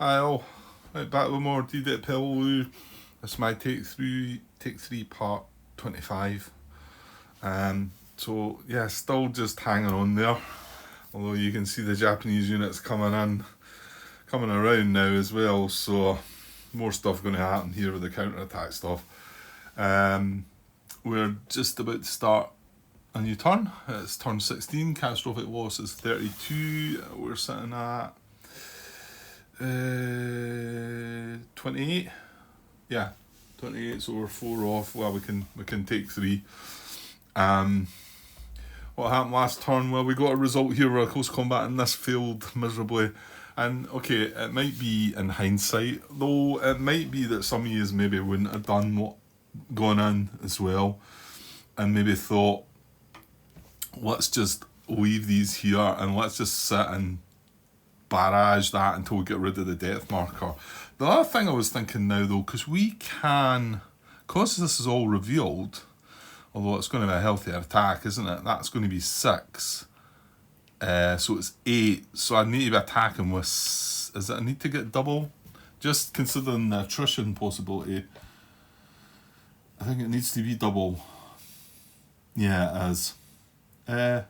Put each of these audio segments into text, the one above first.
I'll right back with more D-Day at Peleliu. This is my take three part 25. So yeah, still just hanging on there. Although you can see the Japanese units coming around now as well. So more stuff going to happen here with the counter-attack stuff. We're just about to start a new turn. It's turn 16. Catastrophic loss is 32. We're sitting at 28. Yeah, 28. So we're 4 off. Well, we can take 3. What happened last turn? Well, we got a result here where a close combat and this failed miserably. And okay, it might be in hindsight, though it might be that some of you maybe wouldn't have done what gone in as well, and maybe thought, let's just leave these here and let's just sit and barrage that until we get rid of the death marker. The other thing I was thinking now though, because this is all revealed, although it's going to be a healthier attack, isn't it? That's going to be 6. So it's 8. So I need to be attacking with... Is it I need to get double? Just considering the attrition possibility, I think it needs to be double. Yeah, it is. Yeah,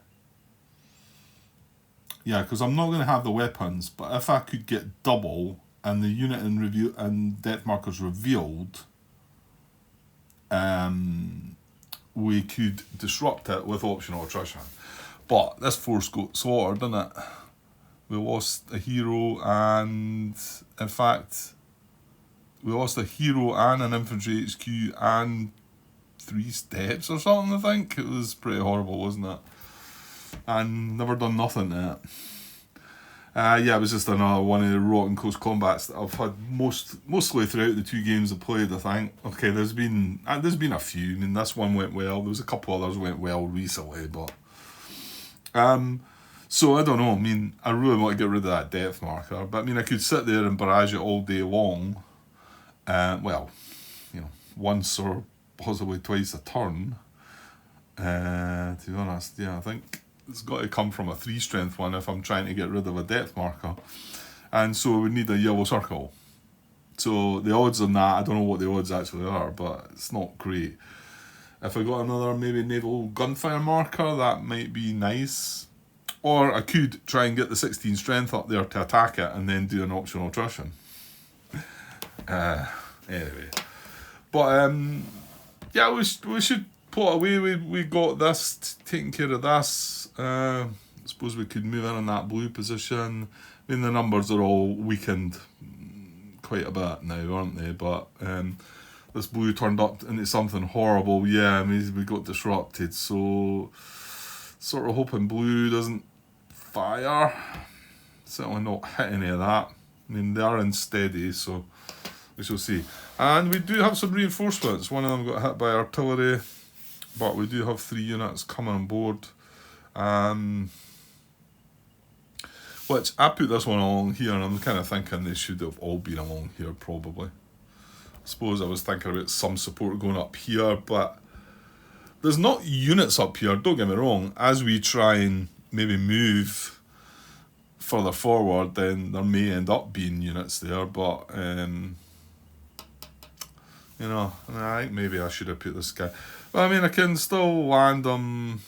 because I'm not going to have the weapons, but if I could get double and the unit in review and death markers revealed, we could disrupt it with optional attrition. But this force got slaughtered, didn't it? We lost a hero and, in fact, we lost a hero and an infantry HQ and 3 steps or something, I think. It was pretty horrible, wasn't it? And never done nothing to it. Yeah, it was just another one of the rotten close combats that I've had mostly throughout the 2 games I've played, I think. Okay, there's been a few. I mean, this one went well. There was a couple others went well recently, but... So I don't know. I mean, I really want to get rid of that depth marker, but I mean, I could sit there and barrage it all day long. Once or possibly twice a turn. To be honest, yeah, I think it's got to come from a 3 strength one if I'm trying to get rid of a depth marker, and so we need a yellow circle. So the odds on that, I don't know what the odds actually are, but it's not great. If I got another maybe naval gunfire marker, that might be nice. Or I could try and get the 16 strength up there to attack it and then do an optional attrition. Anyway. But, yeah, we should put away. We got this, taking care of this. I suppose we could move in that blue position. I mean, the numbers are all weakened quite a bit now, aren't they? But this blue turned up into something horrible. Yeah, I mean, we got disrupted. So, sort of hoping blue doesn't fire. Certainly not hit any of that. I mean, they are unsteady, so we shall see. And we do have some reinforcements. One of them got hit by artillery, but we do have 3 units coming on board. Which I put this one along here, and I'm kind of thinking they should have all been along here probably. I suppose I was thinking about some support going up here, but there's not units up here, don't get me wrong. As we try and maybe move further forward, then there may end up being units there, but I think maybe I should have put this guy. But I mean, I can still land him.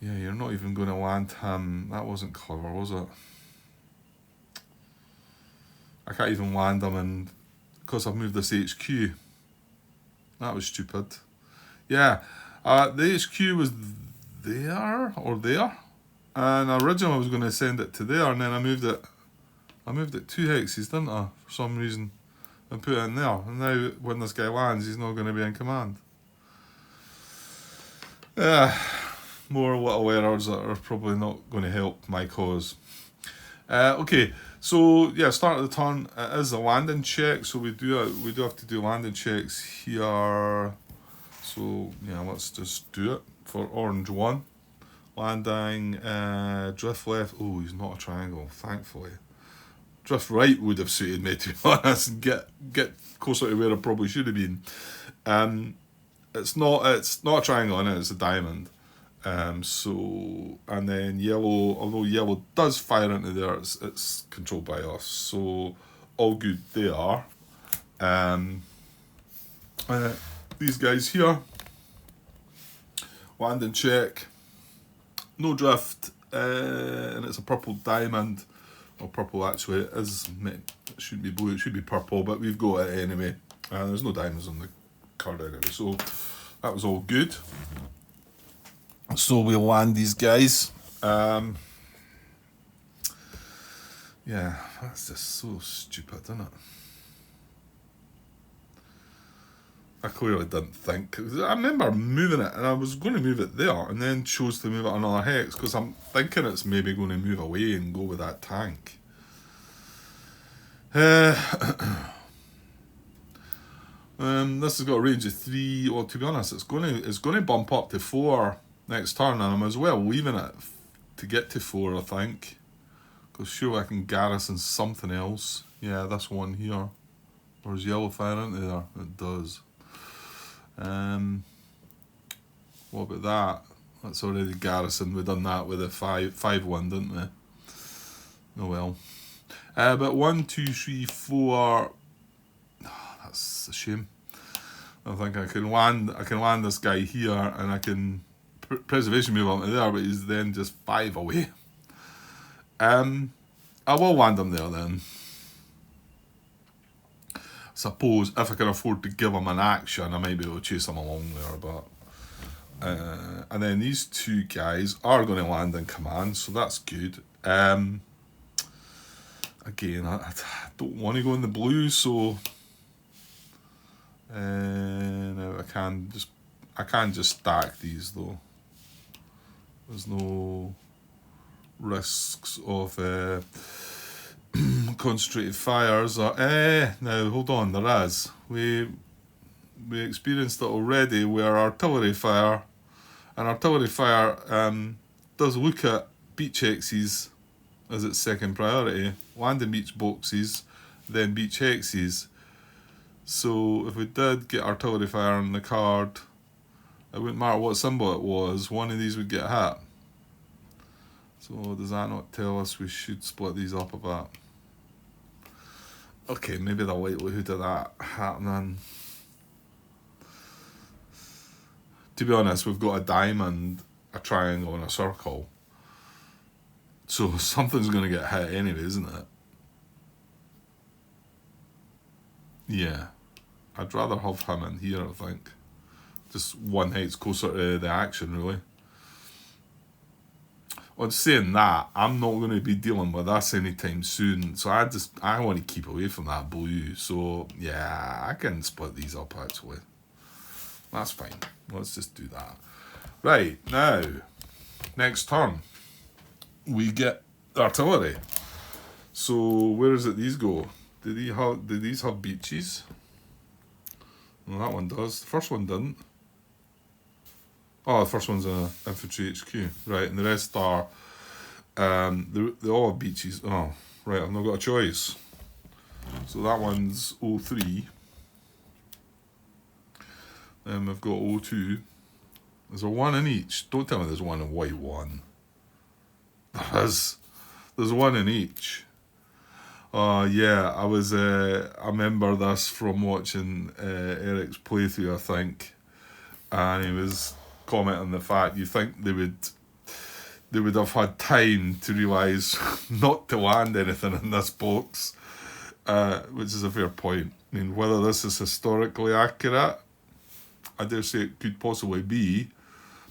Yeah, you're not even going to land him. That wasn't clever, was it? I can't even land him, and because I've moved this HQ. That was stupid. Yeah, the HQ was there, and originally I was going to send it to there, and then I moved it 2 hexes, didn't I, for some reason, and put it in there, and now when this guy lands, he's not going to be in command. More little errors that are probably not going to help my cause. Okay, so yeah, start of the turn, it is a landing check, so we do have to do landing checks here. So yeah, let's just do it for orange 1. Landing, drift left. Oh, he's not a triangle, thankfully. Drift right would have suited me, to be honest, and get closer to where I probably should have been. It's not a triangle, innit? It's a diamond. So, and then yellow, although yellow does fire into there, it's controlled by us. So, all good there. Um, these guys here, landing check, no drift, and it's a purple diamond. Or purple actually, it is. It shouldn't be blue, it should be purple, but we've got it anyway. There's no diamonds on the card anyway, so that was all good. So we'll land these guys. Yeah, that's just so stupid, isn't it? I clearly didn't think. I remember moving it, and I was going to move it there, and then chose to move it another hex, because I'm thinking it's maybe going to move away and go with that tank. This has got a range of 3. Well, to be honest, it's going to bump up to 4 next turn, and I'm as well leaving it to get to 4, I think. Because sure, I can garrison something else. Yeah, this one here. Or is yellow fire into there? It does. What about that? That's already garrisoned. We've done that with a 5-1, didn't we? Oh well. But 1, 2, 3, 4. Oh, that's a shame. I think I can land this guy here, and I can preservation move on to there, but he's then just 5 away. I will land him there then. Suppose if I can afford to give him an action, I might be able to chase him along there, but and then these 2 guys are going to land in command, so that's good. Again, I don't want to go in the blue, so no, I can just stack these though. There's no risks of concentrated fires. Now hold on, there is. We experienced it already where artillery fire, and artillery fire does look at beach hexes as its second priority, landing beach boxes, then beach hexes. So if we did get artillery fire on the card, it wouldn't matter what symbol it was, one of these would get hit. So does that not tell us we should split these up a bit? Okay, maybe the likelihood of that happening. To be honest, we've got a diamond, a triangle, and a circle. So something's going to get hit anyway, isn't it? Yeah. I'd rather have him in here, I think. Just one hex closer to the action, really. On saying that, I'm not going to be dealing with this anytime soon, so I want to keep away from that blue. So yeah, I can split these up actually. That's fine. Let's just do that. Right, now, next turn, we get artillery. So where is it these go? Do these have beaches? Well, that one does. The first one didn't. Oh, the first one's an infantry HQ. Right, and the rest are they all have beaches. Oh, right, I've not got a choice. So that one's 03. Then we've got 02. There's a 1 in each. Don't tell me there's one in white 1. There is. There's 1 in each. Yeah, I remember this from watching Eric's playthrough, I think. And he was commenting on the fact you think they would have had time to realise not to land anything in this box, which is a fair point. I mean, whether this is historically accurate, I dare say it could possibly be,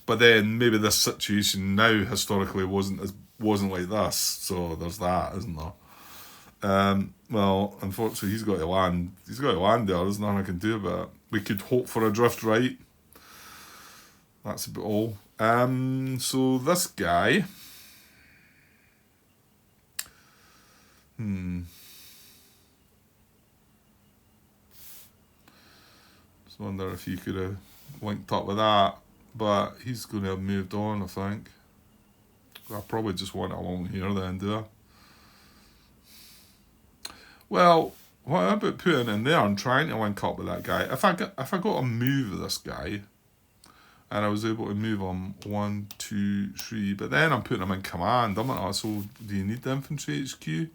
but then maybe this situation now historically wasn't like this, so there's that, isn't there? Well, unfortunately, he's got to land. He's got to land there. There's nothing I can do about it. We could hope for a drift right. That's about all. So this guy. Just wonder if you could have linked up with that, but he's going to have moved on, I think. I'll probably just want it along here then, do I? Well, what about putting in there and trying to link up with that guy? If I got a move with this guy, And I was able to move them 1, 2, 3. But then I'm putting them in command. I'm like, oh, so do you need the infantry HQ?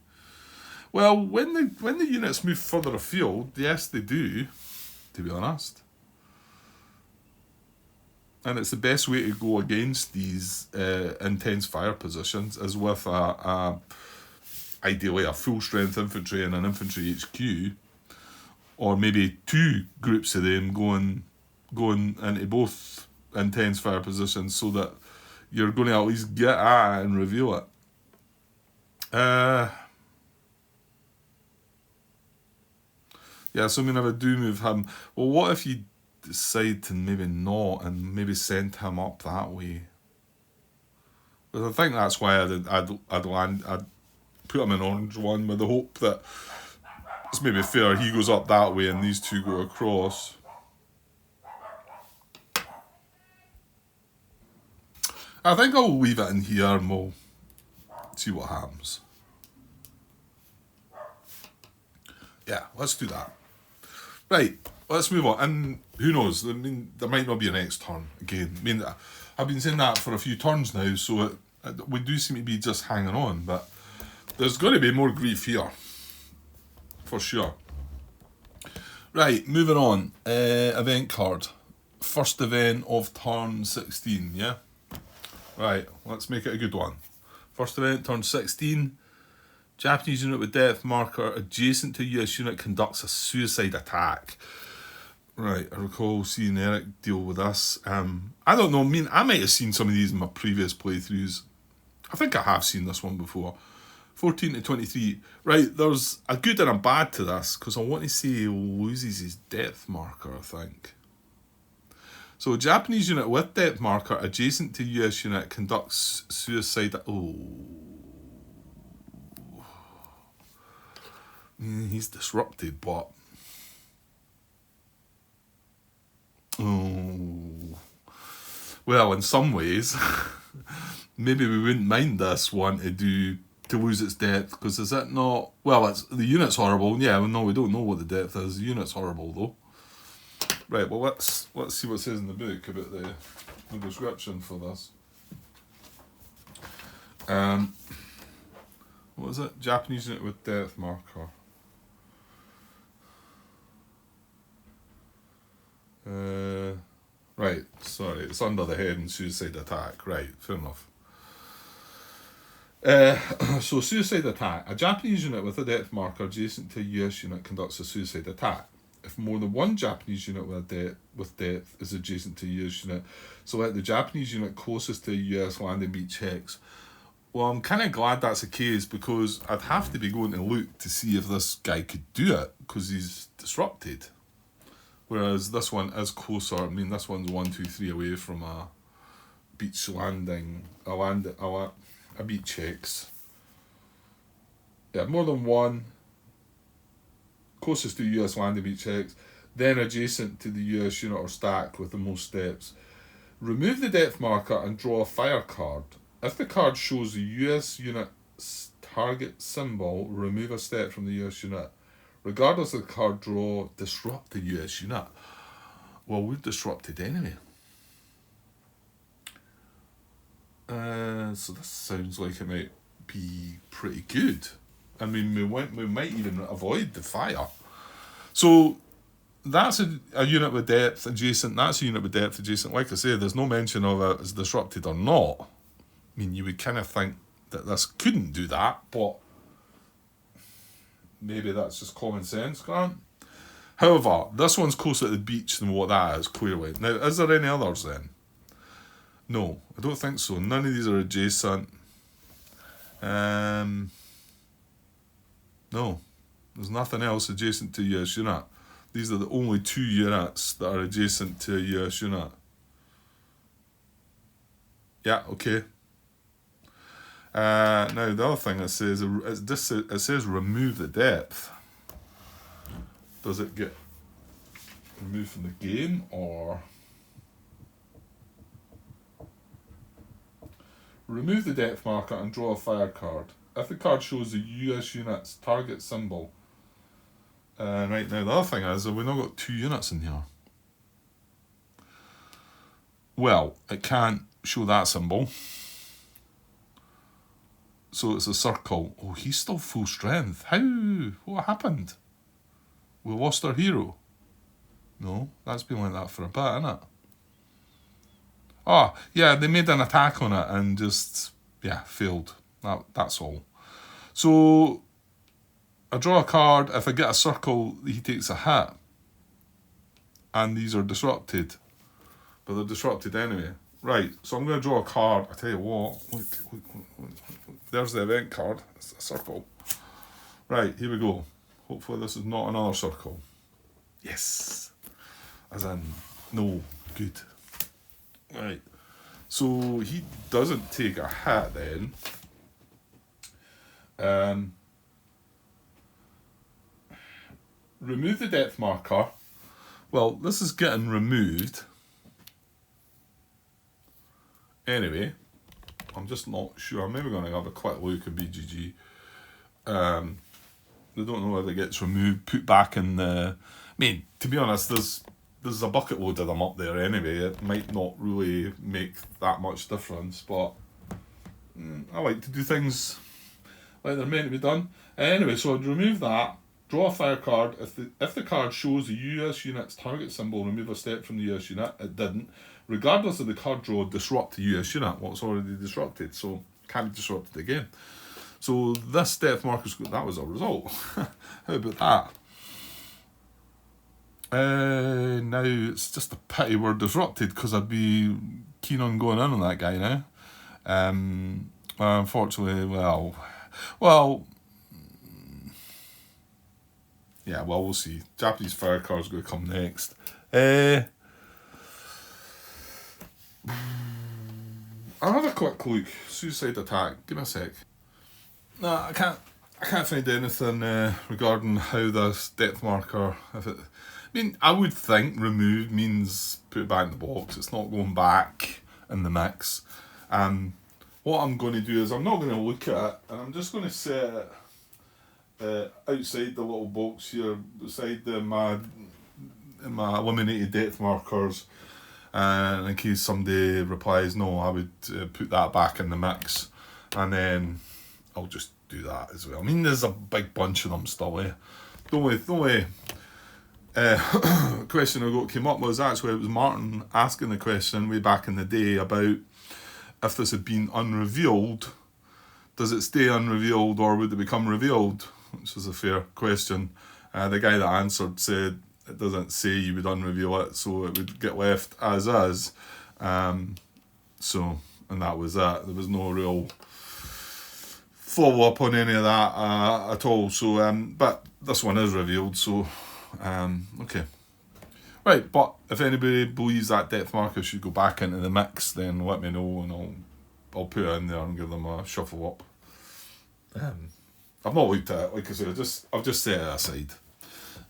Well, when the units move further afield, yes, they do, to be honest. And it's the best way to go against these intense fire positions is with ideally a full strength infantry and an infantry HQ, or maybe 2 groups of them going into both intense fire positions, so that you're going to at least get at it and reveal it. Yeah, so I mean, if I do move him, well, what if you decide to maybe not and maybe send him up that way? Because I think that's why I'd put him in orange one with the hope that it's maybe fair he goes up that way and these 2 go across. I think I'll leave it in here and we'll see what happens. Yeah, let's do that. Right, let's move on. And who knows? I mean, there might not be a next turn again. I mean, I've been saying that for a few turns now, so we do seem to be just hanging on. But there's going to be more grief here, for sure. Right, moving on. Event card. First event of turn 16, yeah? Right, let's make it a good one. First event, turn 16. Japanese unit with depth marker adjacent to US unit conducts a suicide attack. Right, I recall seeing Eric deal with this. I don't know, I mean, I might have seen some of these in my previous playthroughs. I think I have seen this one before. 14 to 23. Right, there's a good and a bad to this, because I want to say he loses his depth marker, I think. So, a Japanese unit with depth marker adjacent to US unit conducts suicide... Oh... He's disrupted, but... Oh... Well, in some ways, maybe we wouldn't mind this one to lose its depth, because is it not... Well, the unit's horrible. Yeah, no, we don't know what the depth is. The unit's horrible, though. Right, well, let's see what it says in the book about the description for this. What is it? Japanese unit with depth marker. Right, sorry, it's under the head and suicide attack. Right, fair enough. So, suicide attack. A Japanese unit with a depth marker adjacent to a US unit conducts a suicide attack. If more than one Japanese unit with depth is adjacent to a US unit, select the Japanese unit closest to a US landing beach hex. Well, I'm kind of glad that's the case, because I'd have to be going to look to see if this guy could do it, because he's disrupted. Whereas this one is closer. I mean, this one's 1, 2, 3 away from a beach landing, a beach hex. Yeah, more than one. Closest to US landing beach hex, then adjacent to the US unit or stack with the most steps. Remove the depth marker and draw a fire card. If the card shows the US unit's target symbol, remove a step from the US unit. Regardless of the card draw, disrupt the US unit. Well, we've disrupted anyway. So this sounds like it might be pretty good. I mean, we might even avoid the fire. So that's a unit with depth adjacent. That's a unit with depth adjacent. Like I say, there's no mention of it as disrupted or not. I mean, you would kind of think that this couldn't do that, but maybe that's just common sense, Grant. However, this one's closer to the beach than what that is, clearly. Now, is there any others then? No, I don't think so. None of these are adjacent. No, there's nothing else adjacent to a US unit. These are the only 2 units that are adjacent to a US unit. Yeah, okay. Now, the other thing it says, it says remove the depth. Does it get removed from the game, or... Remove the depth marker and draw a fire card. If the card shows the US unit's target symbol. Right, now the other thing is that we've now got 2 units in here. Well, it can't show that symbol. So it's a circle. Oh, he's still full strength. How? What happened? We lost our hero. No, that's been like that for a bit, isn't it? Oh, yeah, they made an attack on it and just, failed. That's all. So, I draw a card. If I get a circle, he takes a hit. And these are disrupted. But they're disrupted anyway. Right, so I'm going to draw a card. I tell you what, look. There's the event card. It's a circle. Right, here we go. Hopefully this is not another circle. Yes. As in, no, good. Right, so he doesn't take a hit then. Remove the depth marker. Well, this is getting removed. Anyway, I'm just not sure. I'm maybe going to have a quick look at BGG. They don't know whether it gets removed, put back in the... I mean, to be honest, there's a bucket load of them up there anyway. It might not really make that much difference, but I like to do things like they're meant to be done. Anyway, so I'd remove that, draw a fire card. If the card shows the US unit's target symbol, remove a step from the US unit. It didn't. Regardless of the card draw, disrupt the US unit. Well, it's already disrupted, so can't be disrupted again. So this depth marker's good. That was a result. How about that? Now it's just a pity we're disrupted, because I'd be keen on going in on that guy now. Unfortunately, we'll see. Japanese fire card's going to come next. I'll have a quick look. Suicide attack. Give me a sec. No, I can't find anything regarding how this depth marker. I would think remove means put it back in the box. It's not going back in the mix. What I'm going to do is I'm not going to look at it, and I'm just going to set it outside the little box here, beside my eliminated depth markers. And in case somebody replies, no, I would put that back in the mix, and then I'll just do that as well. I mean, there's a big bunch of them still, eh? The only question I got came up was actually, it was Martin asking the question way back in the day about if this had been unrevealed, does it stay unrevealed or would it become revealed? Which is a fair question. The guy that answered said it doesn't say you would unreveal it, so it would get left as is. And that was that. There was no real follow up on any of that at all. So, but this one is revealed. So, okay, right. But if anybody believes that depth marker should go back into the mix, then let me know, and I'll put it in there and give them a shuffle up. I've not looked at it, like I said. I've just set it aside.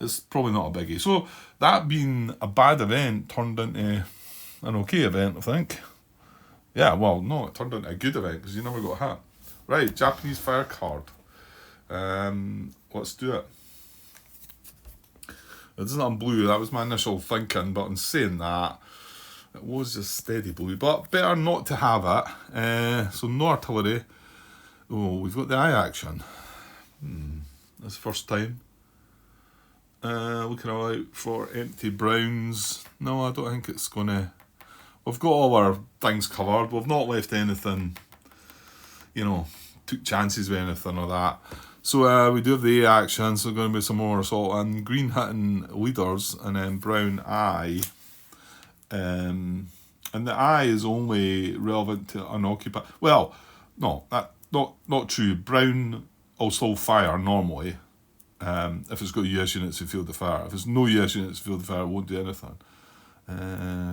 It's probably not a biggie. So that being a bad event turned into an okay event, I think. Yeah, well, no, it turned into a good event because you never got hit. Right, Japanese fire card. Let's do it. It isn't on blue. That was my initial thinking, but in saying that, it was just steady blue. But better not to have it. So no artillery. Oh, we've got the eye action. That's the first time. Looking out for empty browns. No, I don't think it's going to... We've got all our things covered. We've not left anything, took chances with anything or that. So we do have the A action, so going to be some more assault. And green hitting leaders, and then brown eye. And the eye is only relevant to unoccupied... Well, no, that not true. Brown will still fire normally. If it's got US units in field of fire. If there's no US units in field of fire, it won't do anything.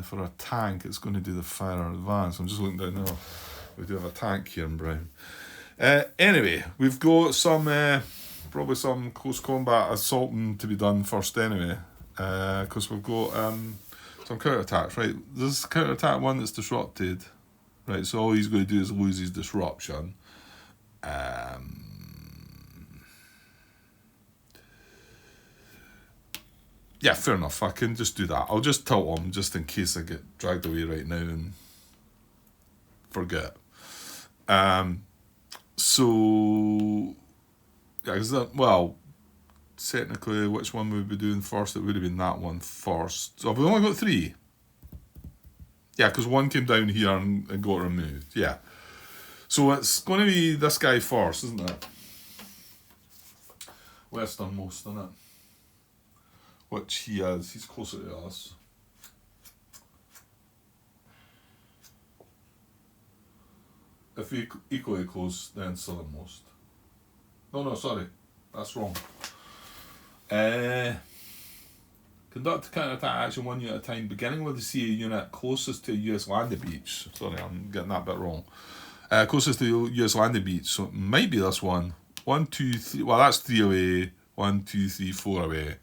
For a tank, it's going to do the fire in advance. I'm just looking down now. We do have a tank here in brown. Anyway, we've got probably some close combat assaulting to be done first anyway. Because we've got some counter-attacks, right? There's counter-attack one that's disrupted. Right, so all he's going to do is lose his disruption. Yeah, fair enough. I can just do that. I'll just tilt him just in case I get dragged away right now and forget. So, yeah, well, technically, which one would we be doing first? It would have been that one first. So have we only got 3? Yeah, because one came down here and got removed. Yeah. So it's going to be this guy first, isn't it? Westernmost, isn't it? Which he is. He's closer to us. If we equally close, then southernmost. No, sorry. That's wrong. Conduct counter-attack action 1 unit at a time, beginning with the CA unit closest to a US landing beach. Sorry, I'm getting that bit wrong. Closest to the US landing beach, so it might be this one. 1, 2, 3. Well, that's 3 away. 1, 2, 3, 4 away.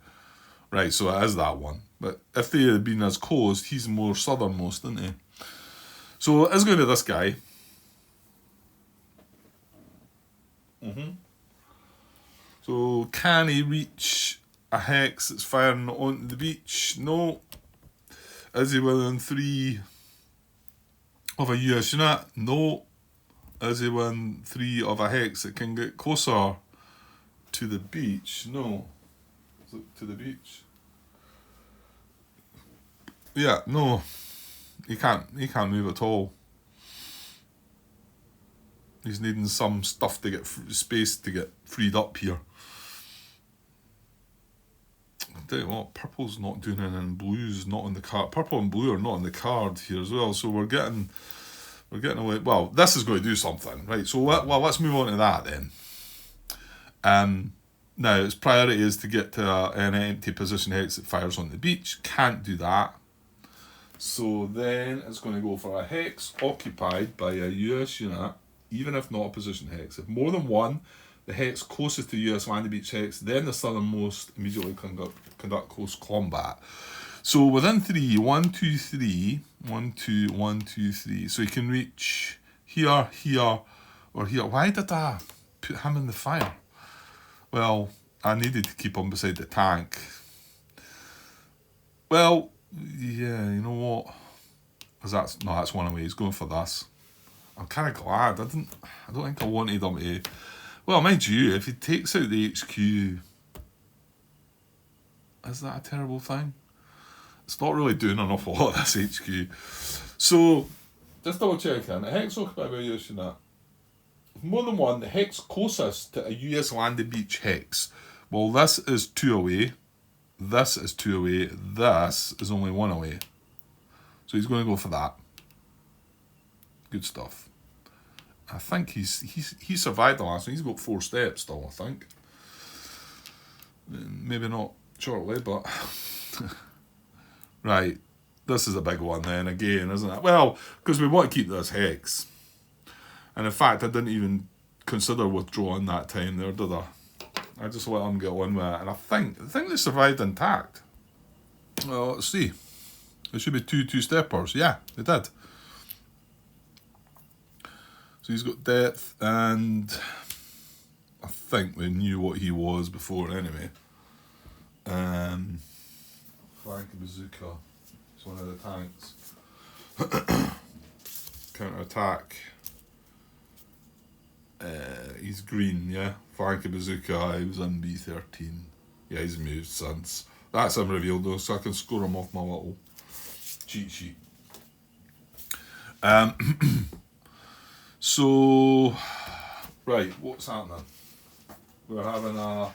Right, so it is that one. But if they had been as close, he's more southernmost, isn't he? So it's going to be this guy. So can he reach a hex that's firing onto the beach? No. Is he within 3 of a US unit? No. Is he within 3 of a hex that can get closer to the beach? No. Is it to the beach? Yeah, no. He can't move at all. He's needing some stuff to get space to get freed up here. I'll tell you what, purple's not doing anything, and blue's not on the card. Purple and blue are not on the card here as well, so we're getting away. Well, this is going to do something, right? So let's move on to that then. Now its priority is to get to an empty position hex that fires on the beach. Can't do that. So then it's going to go for a hex occupied by a US unit, even if not a position hex. If more than one, the hex closest to US landing beach hex, then the southernmost immediately conduct close combat. So within 3, 1, 2, 3, 1, 2, 1, 2, 3. So he can reach here, here, or here. Why did I put him in the fire? Well, I needed to keep him beside the tank. Well, yeah, you know what? That's one away. He's going for this. I'm kind of glad. I don't think I wanted him to. Well, mind you, if he takes out the HQ, is that a terrible thing? It's not really doing an awful lot of this HQ. So, just double checking. A hex occupied by a US unit. More than one, the hex closest to a US landing beach hex. Well, this is 2 away. This is 2 away. This is only 1 away. So he's going to go for that. Good stuff. I think he survived the last one. He's got 4 steps still, I think. Maybe not shortly, but... Right. This is a big one then, again, isn't it? Well, because we want to keep this hex. And in fact, I didn't even consider withdrawing that time there, did I? I just let them get on with it. And I think they survived intact. Well, let's see. There should be 2 two-steppers. Yeah, they did. So he's got depth, and I think they knew what he was before anyway. Flank bazooka. It's one of the tanks. Counter attack. He's green, yeah. Flank bazooka. He was on B13. Yeah, he's moved since. That's him revealed though, so I can score him off my little cheat sheet. So, right, what's happening? We're having a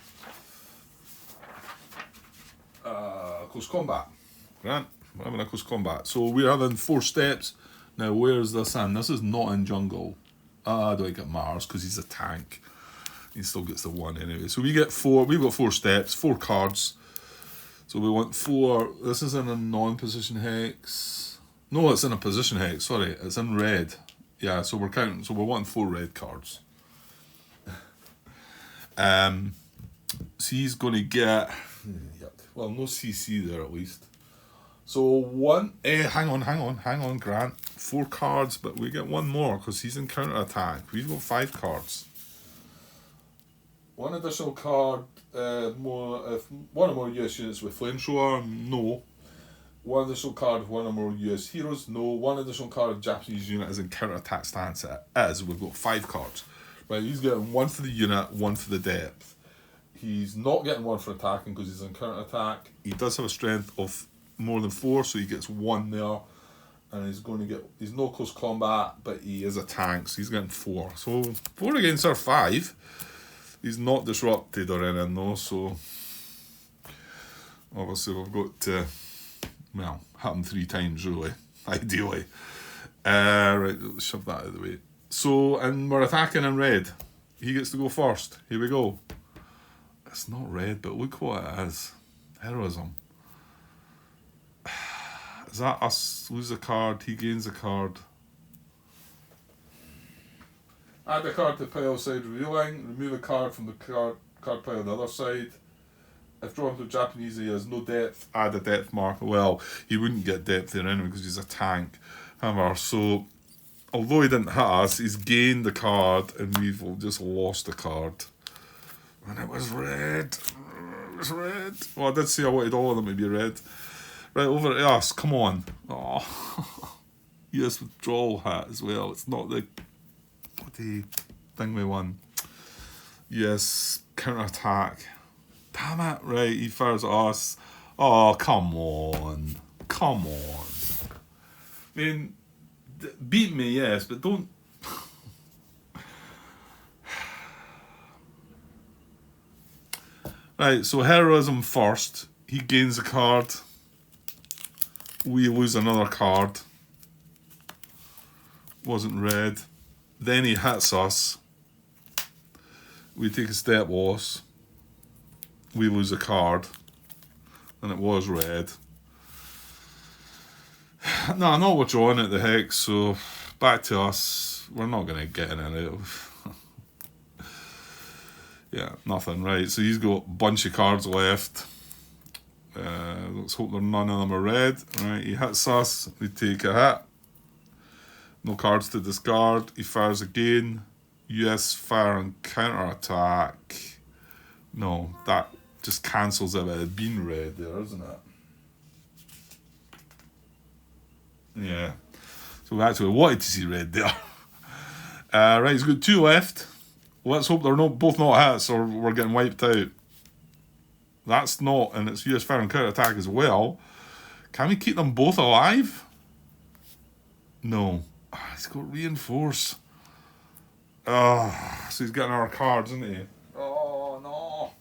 close combat. Right, we're having a close combat. So we're having 4 steps. Now, where's this in? This is not in jungle. I don't think it matters because he's a tank. He still gets the 1 anyway. So we get 4. We've got 4 steps, 4 cards. So we want 4. This is in a non-position hex. No, it's in a position hex. Sorry, it's in red. Yeah, so we're counting. So we're wanting 4 red cards. So he's going to get. Well, no CC there at least. So 1. Hang on, Grant. 4 cards, but we get 1 more because he's in counter attack. We've got 5 cards. One additional card, more if one or more US units with flamethrower, no. One additional card with one or more US heroes, no. One additional card of Japanese unit is in counter-attack stance, it is. We've got 5 cards. Right, he's getting 1 for the unit, 1 for the depth. He's not getting 1 for attacking because he's in counter-attack. He does have a strength of more than 4, so he gets 1 there. And he's going to get, he's no close combat, but he is a tank, so he's getting 4. So 4 against our 5. He's not disrupted or anything though, so obviously we've got to, well, hit him 3 times really, ideally. Right, let's shove that out of the way. So, and we're attacking in red. He gets to go first. Here we go. It's not red, but look what it is. Heroism. Is that us lose a card, he gains a card? Add a card to the pile side revealing, remove a card from the card pile on the other side. If drawn to Japanese, he has no depth, add a depth marker. Well, he wouldn't get depth there anyway because he's a tank. However, so although he didn't hit us, he's gained the card and we've just lost the card. And it was red. It was red. Well, I did say I wanted all of them to be red. Right, over to us. Come on. Oh, US withdrawal hat as well. It's not the bloody thing we won. US counter-attack. Damn it. Right, he fires at us. Oh, come on. Come on. I mean, beat me, yes, but don't... Right, so heroism first. He gains a card. We lose another card. Wasn't red. Then he hits us. We take a step loss. We lose a card. And it was red. No, not we're drawing at the hex, so back to us. We're not going to get in and out. Yeah, nothing, right. So he's got a bunch of cards left. Let's hope none of them are red. Right, he hits us. We take a hit. No cards to discard. He fires again. US fire and counter attack. No, that just cancels it. It had been red there, isn't it? Yeah. So we actually wanted to see red there. Right, he's got 2 left. Let's hope they're both not hits or we're getting wiped out. That's not, and it's US fire and counter attack as well. Can we keep them both alive? No. He's got reinforce. So he's getting our cards, isn't he? Oh no.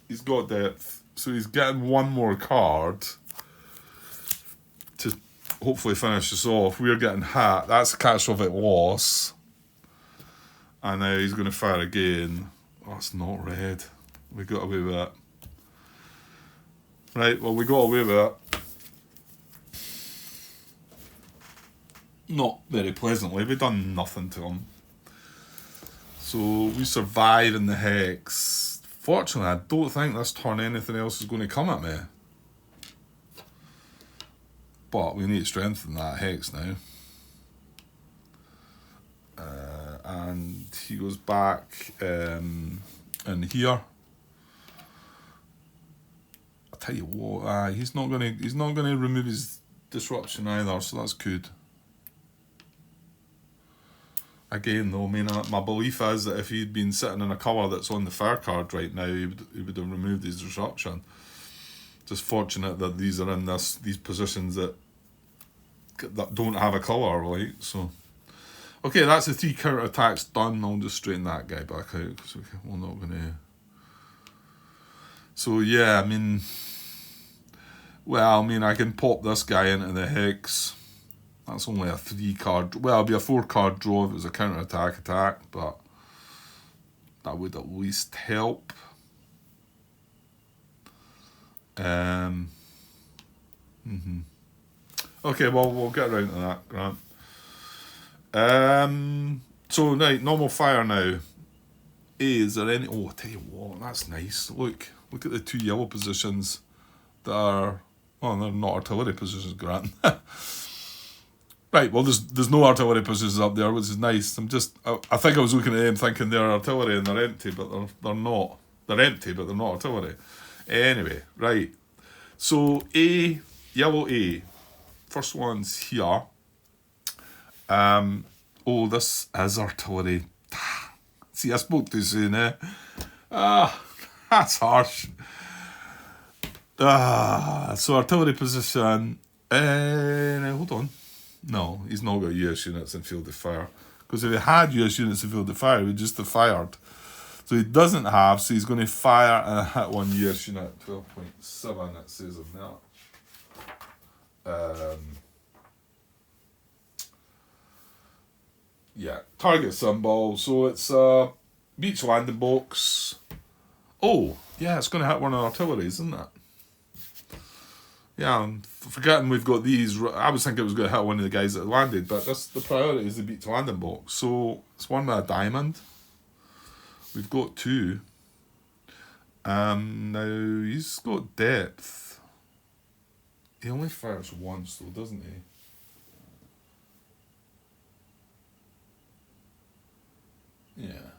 He's got depth. So he's getting 1 more card to hopefully finish us off. We're getting hit. That's a catastrophic loss. And now he's going to fire again. Oh, it's not red. We got away with it. Right, well, we got away with it. Not very pleasantly. We've done nothing to him. So we survive in the hex. Fortunately, I don't think this turn anything else is going to come at me. But we need to strengthen that hex now. And he goes back in here. I tell you what, he's not gonna remove his disruption either, so that's good. Again, though, I mean, my belief is that if he'd been sitting in a colour that's on the fire card right now, he would have removed his disruption. Just fortunate that these are in these positions that don't have a colour, right? So, okay, that's the 3 counter attacks done. I'll just straighten that guy back out because we're not going to. So yeah, I mean, I can pop this guy into the hex. That's only a 3 card. Well, it'll be a 4 card draw if it was a counter attack, but that would at least help. Okay, well, we'll get around to that, Grant. So, right, normal fire now. Is there any... Oh, I'll tell you what, that's nice. Look at the 2 yellow positions that are... Well, they're not artillery positions, Grant. Right, well, there's no artillery positions up there, which is nice. I think I was looking at them thinking they're artillery and they're empty, but they're not. They're empty, but they're not artillery. Anyway, right. So yellow A. First one's here. Oh, this is artillery. See, I spoke too soon, eh? That's harsh. So artillery position. Now, hold on. No, he's not got US units in field of fire. Because if he had US units in field of fire, he would just have fired. So he doesn't have, so he's going to fire and hit one US unit. 12.7, it says on that. Yeah, target symbol. So it's a beach landing box. Oh, yeah, it's going to hit one of the artillery, isn't it? Yeah, I'm forgetting we've got these. I was thinking it was going to hit one of the guys that landed, but that's the priority is the beach landing box. So it's one with a diamond. We've got two. Now he's got depth. He only fires once though, doesn't he? Yeah.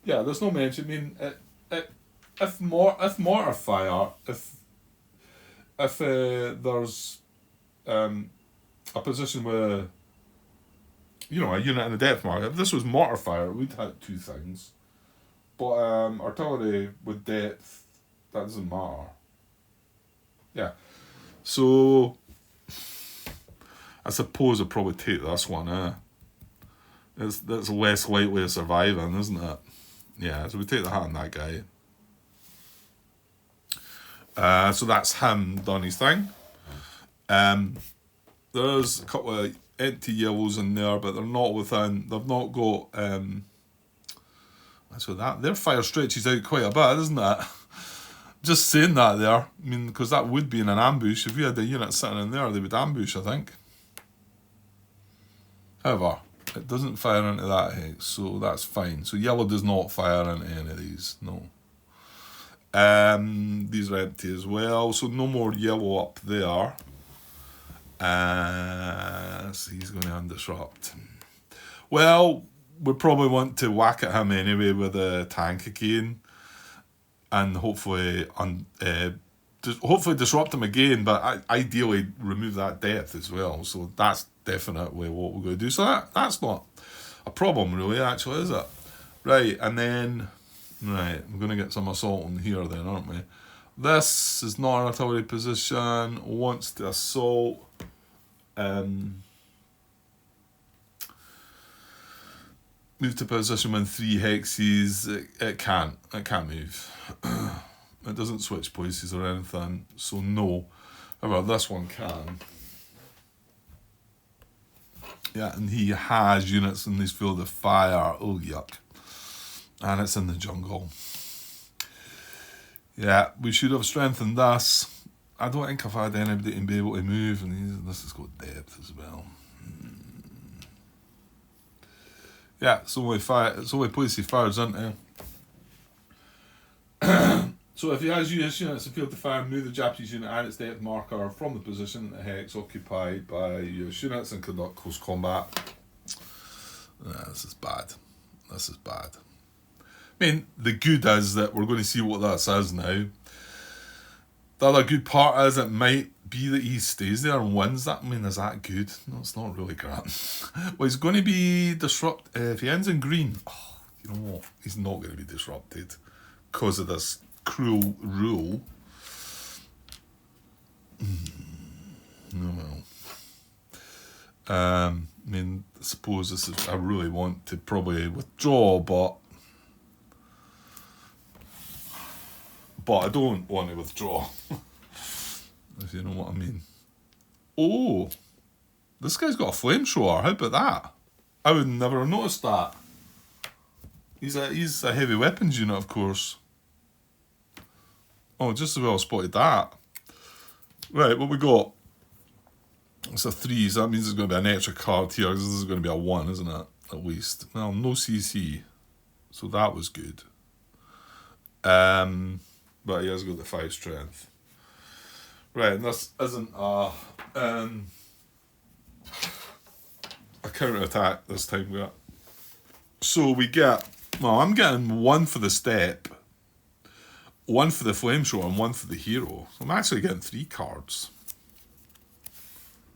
Yeah, there's no mention. I mean, if mortar fire, if there's a position where a unit in the depth marker, if this was mortar fire, we'd hit two things. But artillery with depth, that doesn't matter. Yeah. So I suppose I'd probably take this one, eh? That's less likely of surviving, isn't it? Yeah, so we take the hat on that guy. So that's him done his thing. There's a couple of empty yellows in there, but they're not within. They've not got. So that their fire stretches out quite a bit, isn't it? Just saying that there. I mean, because that would be in an ambush. If we had a unit sitting in there, they would ambush, I think. However, it doesn't fire into that hex, so that's fine. So yellow does not fire into any of these, no. These are empty as well, so no more yellow up there. So he's going to undisrupt. Well, we probably want to whack at him anyway with a tank again, and hopefully disrupt him again, but ideally remove that depth as well. So that's definitely what we're going to do. So that's not a problem really, actually, is it? Right, and then we're going to get some assault on here then, aren't we? This is not an artillery position. Wants to assault. Move to position when 3 hexes. It can't move. It doesn't switch places or anything, so no. However, this one can. Yeah, and he has units in this field of fire. Oh, yuck. And it's in the jungle. Yeah, we should have strengthened this. I don't think I've had anybody to be able to move, and this has got depth as well. Yeah, it's the only place he fires into. So if he has US units in field to fire, move the Japanese unit and its depth marker from the position in the hex occupied by US units and conduct close combat. This is bad. This is bad. I mean, the good is that we're going to see what that says now. The other good part is it might be that he stays there and wins that. I mean, is that good? No, it's not really great. Well, he's going to be disrupted. If he ends in green, you know what? He's not going to be disrupted because of this cruel rule. No, well. I mean, I suppose this is. I really want to probably withdraw, but I don't want to withdraw. If you know what I mean. Oh, this guy's got a flamethrower. How about that? I would never have noticed that. He's a heavy weapons unit, of course. Oh, just as well spotted that. Right, what we got? It's a 3, so that means there's going to be an extra card here, because this is going to be a 1, isn't it? at least. Well, no CC, so that was good. But he has got the 5 strength. Right, and this isn't a counter attack this time. So we get, well, I'm getting 1 for the step, 1 for the flamethrower, and 1 for the hero. So I'm actually getting 3 cards.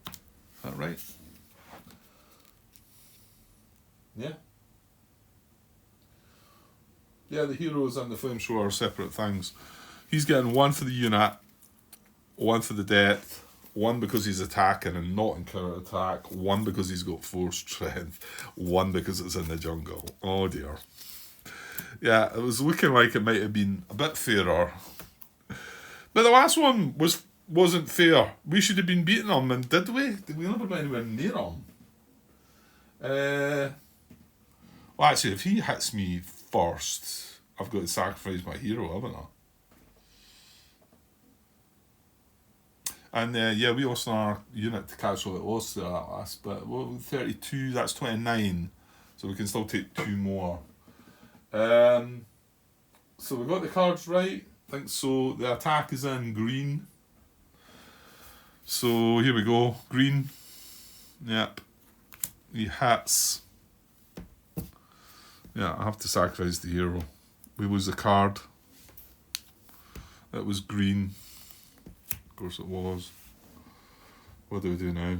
Is that right? Yeah. Yeah, the heroes and the flamethrower are separate things. He's getting 1 for the unit, 1 for the depth, 1 because he's attacking and not in counter attack, 1 because he's got 4 strength, 1 because it's in the jungle. Oh dear. Yeah, it was looking like it might have been a bit fairer. But the last one wasn't fair. We should have been beating him, and did we? Did we never get anywhere near him? Well, actually, if he hits me first, I've got to sacrifice my hero, haven't I? And yeah, we lost our unit to catch what it was to that last, but 32, that's 29, so we can still take 2 more. So we got the cards right, I think so. The attack is in green. So here we go, green. Yep. He hits. Yeah, I have to sacrifice the hero. We lose the card. It was green. Of course it was. What do we do now?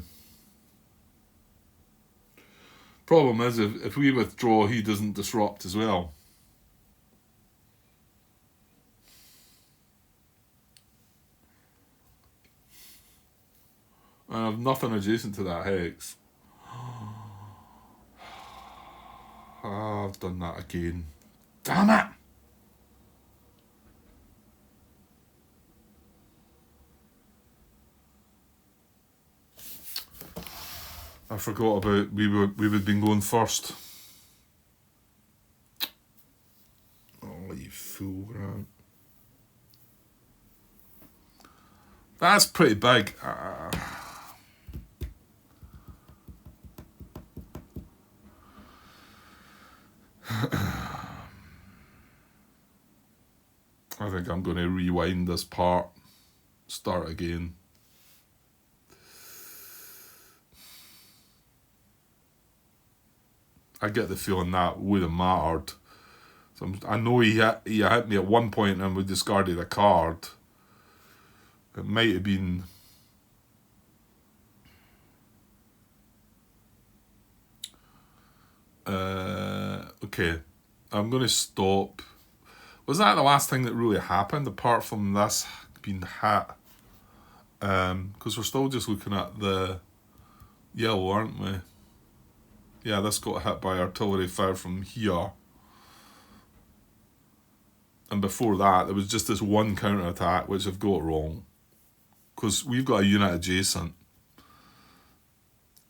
Problem is, if we withdraw, he doesn't disrupt as well. I have nothing adjacent to that hex. I've done that again. Damn it! I forgot about we would have been going first. Oh, you fool, Grant. That's pretty big. I think I'm going to rewind this part, start again. I get the feeling that would have mattered. So I know he hit me at one point and we discarded a card. It might have been... okay, I'm going to stop. Was that the last thing that really happened, apart from this being hit? Because we're still just looking at the yellow, aren't we? Yeah, this got hit by artillery fire from here. And before that, there was just this one counter-attack, which I've got wrong. Because we've got a unit adjacent.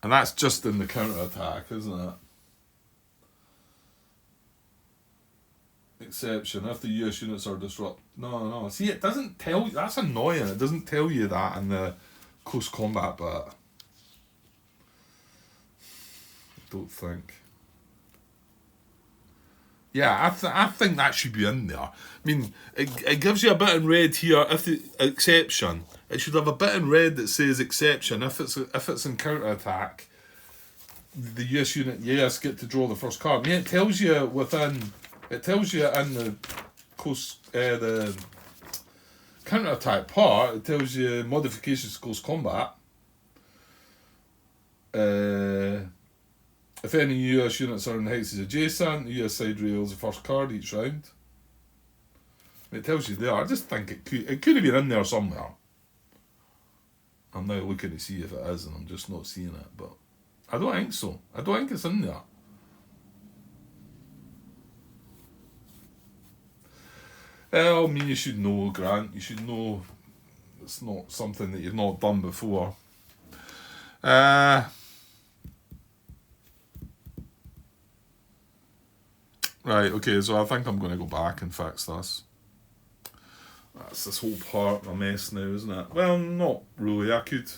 And that's just in the counter-attack, isn't it? Exception, if the US units are disrupted. No. See, it doesn't tell you. That's annoying. It doesn't tell you that in the close combat bit. I don't think. Yeah, I think that should be in there. I mean, it gives you a bit in red here. If the exception, it should have a bit in red that says exception. If it's in counter attack, the US unit get to draw the first card. I mean, it tells you within. It tells you in the close the counter attack part. It tells you modifications to close combat. If any US units are in hexes adjacent, the US side rails the first card each round. It tells you there. I just think it could have been in there somewhere. I'm now looking to see if it is, and I'm just not seeing it. But I don't think so. I don't think it's in there. Well, I mean, you should know, Grant. You should know it's not something that you've not done before. Right, okay, so I think I'm going to go back and fix this. That's this whole part a mess now, isn't it? Well, not really. I could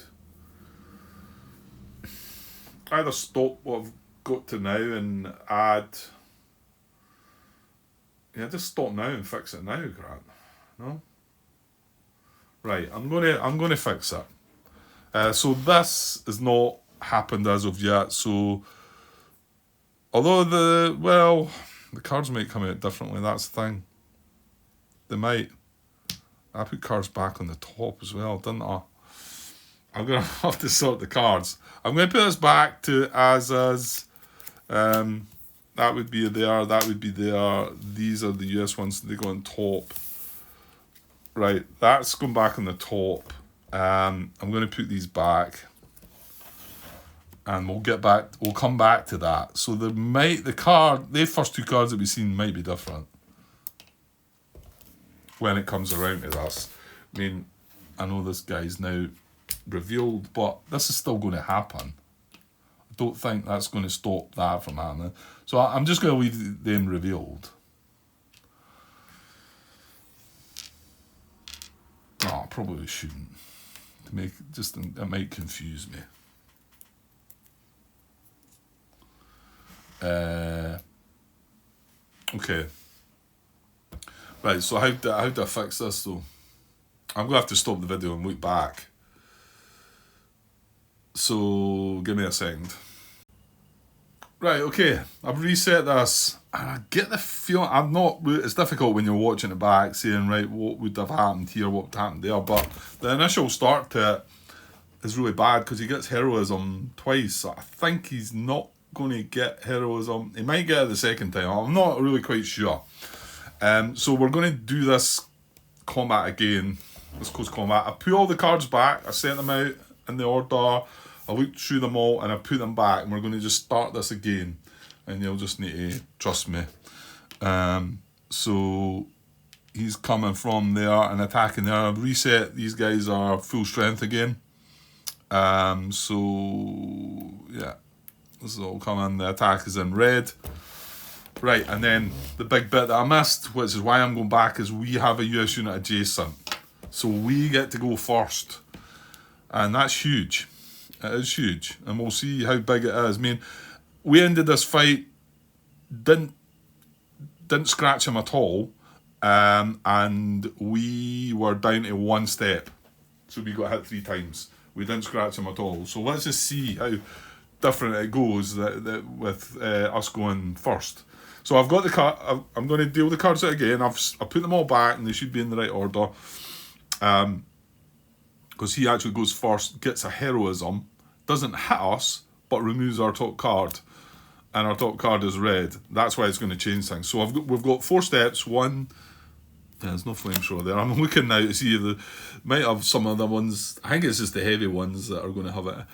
either stop what I've go to now and add. Yeah, just stop now and fix it now, Grant. No. Right, I'm gonna fix it. So this has not happened as of yet. So although the cards might come out differently. That's the thing. They might. I put cards back on the top as well, didn't I? I'm gonna have to sort the cards. I'm gonna put this back to as is. That would be there. That would be there. These are the US ones. They go on top. Right, that's going back on the top. I'm going to put these back, and we'll come back to that. So the first two cards that we've seen might be different when it comes around to this. I mean, I know this guy's now revealed, but this is still going to happen. I don't think that's going to stop that from happening. So I'm just going to leave them revealed. Oh, I probably shouldn't. It might confuse me. Okay. Right, so how do I fix this though? I'm going to have to stop the video and look back. So, give me a second. Right, okay, I've reset this, and I get the feeling, it's difficult when you're watching it back, saying, right, what would have happened here, what happened there, but the initial start to it is really bad, because he gets heroism twice. I think he's not going to get heroism. He might get it the second time, I'm not really quite sure. So we're going to do this combat again, this close combat. I put all the cards back, I sent them out in the order, I looked through them all and I put them back, and we're going to just start this again, and you'll just need to trust me. So he's coming from there and attacking there. I've reset, these guys are full strength again. So yeah, this is all coming. The attack is in red. Right, and then the big bit that I missed, which is why I'm going back, is we have a US unit adjacent. So we get to go first, and that's huge. It is huge, and we'll see how big it is. I mean, we ended this fight, didn't scratch him at all, and we were down to one step. So we got hit 3 times. We didn't scratch him at all. So let's just see how different it goes with us going first. So I've got the card. I'm going to deal the cards out again. I put them all back, and they should be in the right order. Because he actually goes first, gets a heroism, doesn't hit us, but removes our top card, and our top card is red. That's why it's going to change things. So we've got 4 steps. One, there's no flamethrower there. I'm looking now to see if they might have some of the ones. I think it's just the heavy ones that are going to have it.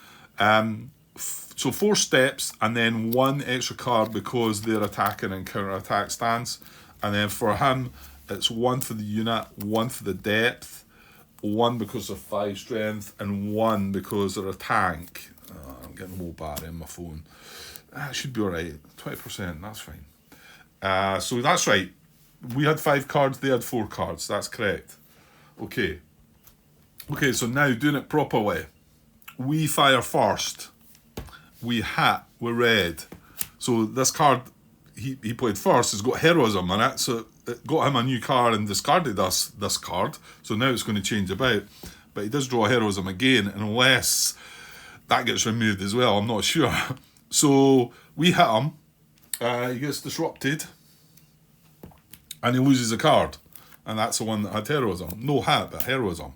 So 4 steps, and then 1 extra card because they're attacking and counter-attack stance. And then for him, it's 1 for the unit, 1 for the depth, 1 because of 5 strength, and 1 because they're a tank. I'm getting low battery in my phone. That should be alright. 20%, that's fine. So that's right. We had 5 cards, they had 4 cards. That's correct. Okay. Okay, so now doing it properly. We fire first. We hit with red. So this card he played first has got heroism in it, so it got him a new card and discarded this card. So now it's going to change about. But he does draw heroism again, unless that gets removed as well. I'm not sure. So we hit him. He gets disrupted. And he loses a card. And that's the one that had heroism. No hit, but heroism.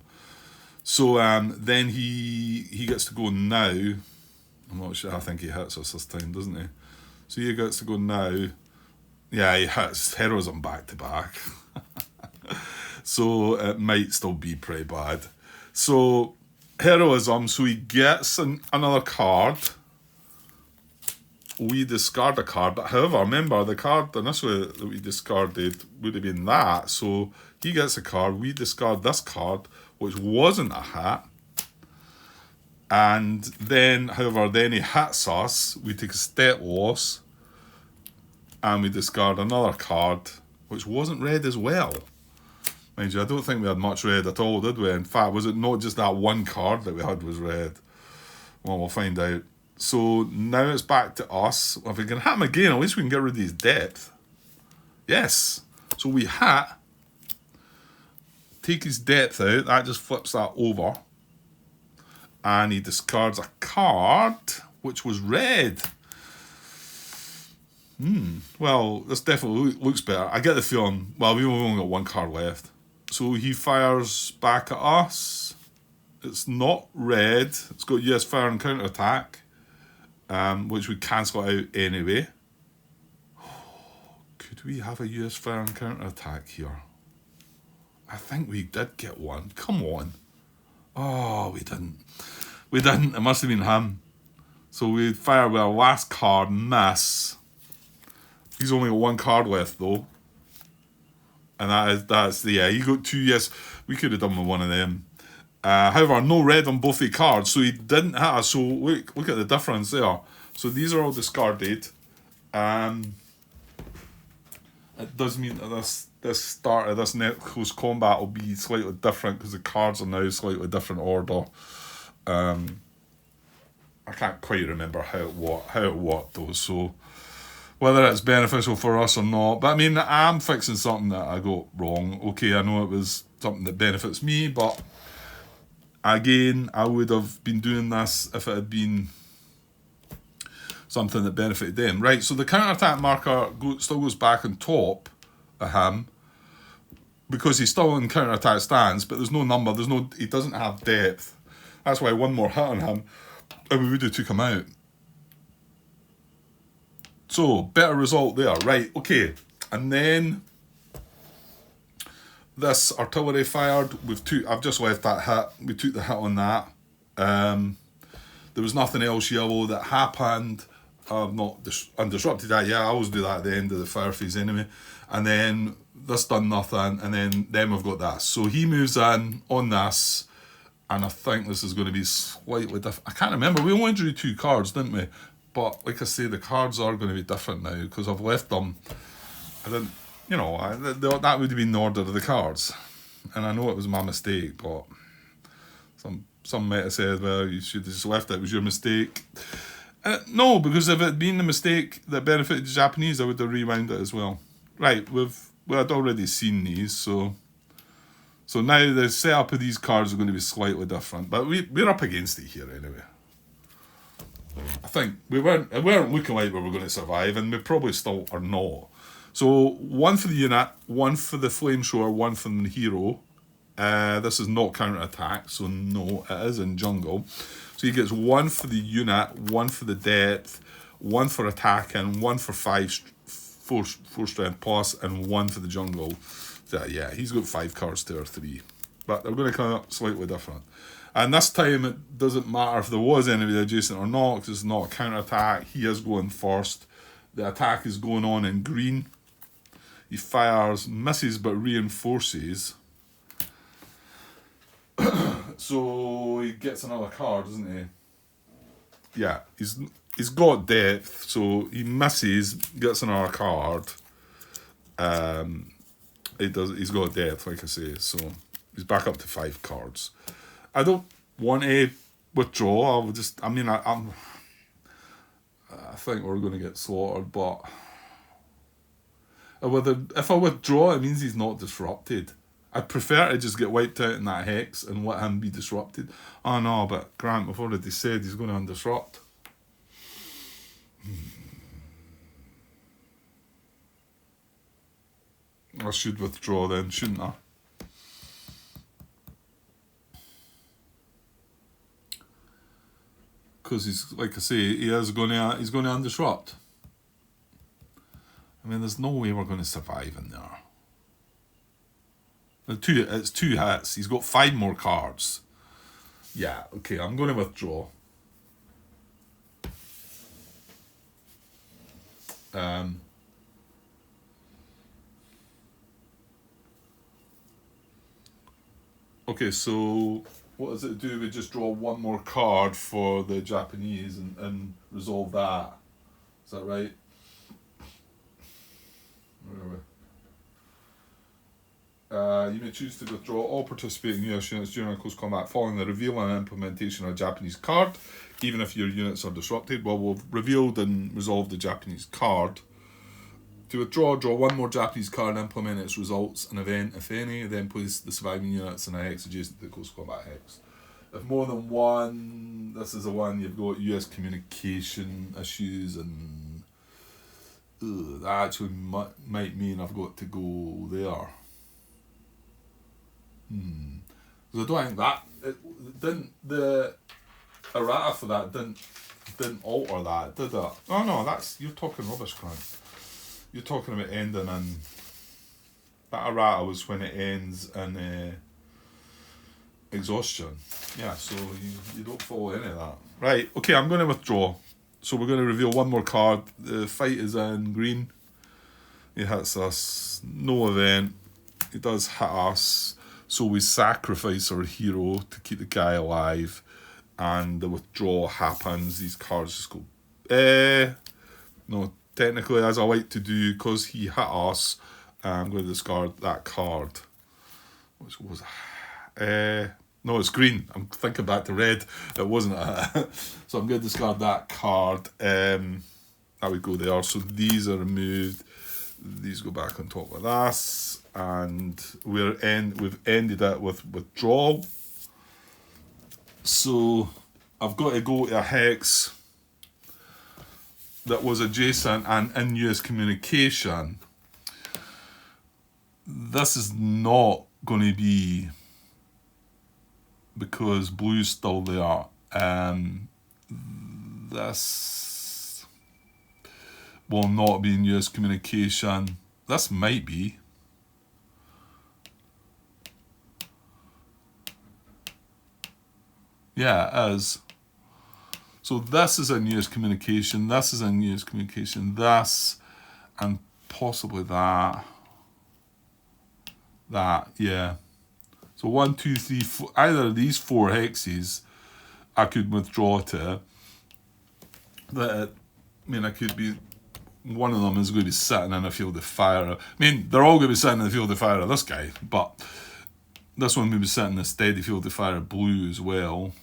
So then he gets to go now. I'm not sure. I think he hits us this time, doesn't he? So he gets to go now. Yeah, he hits heroism back to back. So it might still be pretty bad. So heroism, so he gets another card. We discard a card, but however, remember the card initially that we discarded would have been that. So he gets a card, we discard this card, which wasn't a hat. And then, however, then he hits us, we take a step loss, and we discard another card, which wasn't red as well. Mind you, I don't think we had much red at all, did we? In fact, was it not just that one card that we had was red? Well, we'll find out. So now it's back to us. If we can hit him again, at least we can get rid of his depth. Yes. So we hit. Take his depth out. That just flips that over. And he discards a card, which was red. Well, this definitely looks better. I get the feeling, well, we've only got one card left. So he fires back at us. It's not red. It's got US fire and counter attack, which would cancel out anyway. Could we have a US fire and counter attack here? I think we did get one. Come on. Oh, we didn't. We didn't. It must have been him. So we fire with our last card, miss. He's only got one card left though. And that's yeah, he got two, yes. We could have done with one of them. However, no red on both the cards, so he didn't hit us. So look at the difference there. So these are all discarded. It does mean that this start of this net close combat will be slightly different because the cards are now slightly different order. I can't quite remember how it worked though, so whether it's beneficial for us or not. But I mean, I'm fixing something that I got wrong. Okay, I know it was something that benefits me, but again, I would have been doing this if it had been something that benefited them. Right, so the counter-attack marker still goes back on top of him because he's still in counter-attack stance, but there's no number, he doesn't have depth. That's why one more hit on him and we would have took him out. So, better result there. Right, okay. And then this artillery fired. I've just left that hit. We took the hit on that. There was nothing else yellow that happened. I've not undisrupted that yet. I always do that at the end of the fire phase anyway. And then this done nothing. And then we've got this. So he moves in on this. And I think this is going to be slightly different. I can't remember. We only drew 2 cards, didn't we? But like I say, the cards are going to be different now because I've left them. I didn't, that would have been the order of the cards. And I know it was my mistake, but some might have said, well, you should have just left it. It was your mistake. No, because if it had been the mistake that benefited the Japanese, I would have rewound it as well. Right, I'd already seen these, so now the setup of these cards are going to be slightly different. But we're up against it here anyway. I think we weren't looking like we were going to survive, and we probably still are not. So 1 for the unit, 1 for the flamethrower, 1 for the hero. This is not counter attack, so no, it is in jungle. So he gets 1 for the unit, 1 for the depth, 1 for attacking, 1 for 4 strength plus, and 1 for the jungle. So yeah, he's got 5 cards to our 3, but they're going to come up slightly different. And this time it doesn't matter if there was anybody adjacent or not, because it's not a counter-attack. He is going first. The attack is going on in green. He fires, misses, but reinforces. So he gets another card, doesn't he? Yeah, he's got depth, so he misses, gets another card. He's got depth, like I say, so he's back up to 5 cards. I don't want to withdraw. I think we're going to get slaughtered, but if I withdraw, it means he's not disrupted. I'd prefer to just get wiped out in that hex and let him be disrupted. Oh no, but Grant, we've already said he's going to undisrupt. I should withdraw then, shouldn't I? Because he's, like I say, he's going to undisrupt. I mean, there's no way we're going to survive in there. It's 2 hits. He's got 5 more cards. Yeah, okay, I'm going to withdraw. Okay, so what does it do? We just draw 1 more card for the Japanese and resolve that. Is that right? Where are You may choose to withdraw all participating US units during a close combat following the reveal and implementation of a Japanese card, even if your units are disrupted. Well, we've revealed and resolved the Japanese card. To withdraw, draw one more Japanese card and implement its results, an event, if any, then place the surviving units in a hex adjacent to the close combat hex. If more than one, this is the one you've got US communication issues, and that actually might mean I've got to go there. So I don't think that it didn't, the errata for that didn't alter that, did it? Oh no, that's, you're talking rubbish, Grant. You're talking about ending in, that errata was when it ends in exhaustion. Yeah, so you don't follow any of that. Right, okay, I'm going to withdraw. So we're going to reveal one more card. The fight is in green. He hits us. No event. He does hit us. So we sacrifice our hero to keep the guy alive. And the withdrawal happens. These cards just go... No, technically, as I like to do, because he hit us, I'm going to discard that card. Which was... no, it's green. I'm thinking back to red. It wasn't a... So I'm going to discard that card. There we go there. So these are removed. These go back on top of this. And we've ended it with withdrawal. So I've got to go to a hex that was adjacent and in US communication. This is not going to be because blue's still there. This will not be in US communication. This might be. Yeah, it is. So this is in US communication, this is in US communication, this, and possibly that. That, yeah. So 1, 2, 3, 4, either of these 4 hexes I could withdraw to. That, I mean, I could be, one of them is going to be sitting in a field of fire. I mean, they're all going to be sitting in the field of fire of this guy, but this one will be sitting in a steady field of fire of blue as well.